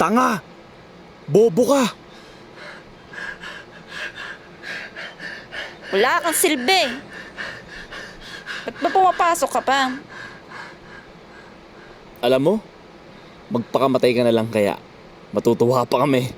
Tanga! Bobo ka! Wala kang silbi. Ba't ba pumapasok ka pa? Alam mo, magpakamatay ka na lang kaya. Matutuwa pa kami.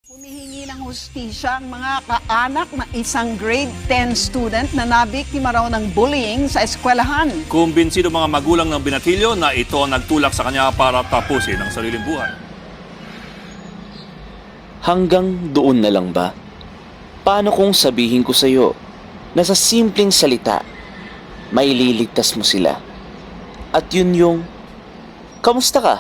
Humihingi ng hustisya ang mga kaanak na isang grade 10 student na nabiktima raw ng bullying sa eskwelahan. Kumbinsido mga magulang ng binatilyo na ito ang nagtulak sa kanya para tapusin ang sariling buhay. Hanggang doon na lang ba? Paano kung sabihin ko sa'yo na sa simpleng salita, may liligtas mo sila? At yun yung, kamusta ka?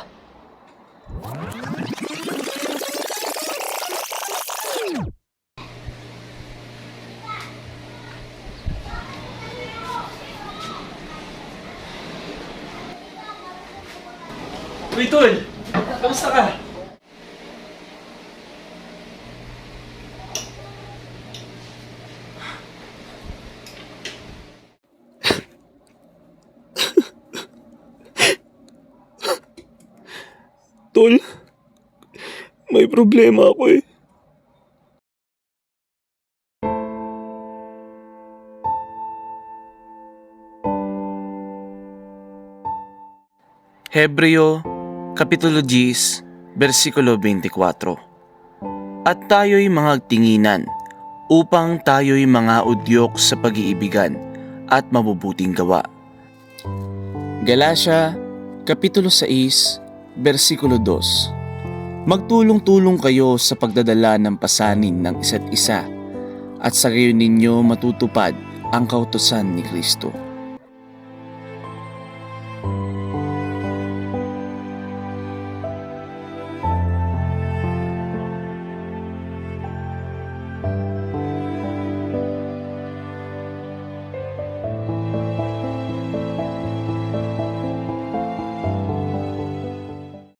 Uy, Tol! Kamusta ka? Tol, may problema ako eh. Hebreo, Kapitulo 10, versikulo 24. At tayo'y mga tinginan, upang tayo'y mga udyok sa pag-iibigan at mabubuting gawa. Galatia, Kapitulo 6, versikulo 2. Magtulong-tulong kayo sa pagdadala ng pasanin ng isa't isa, at sa gayon ninyo matutupad ang kautusan ni Kristo.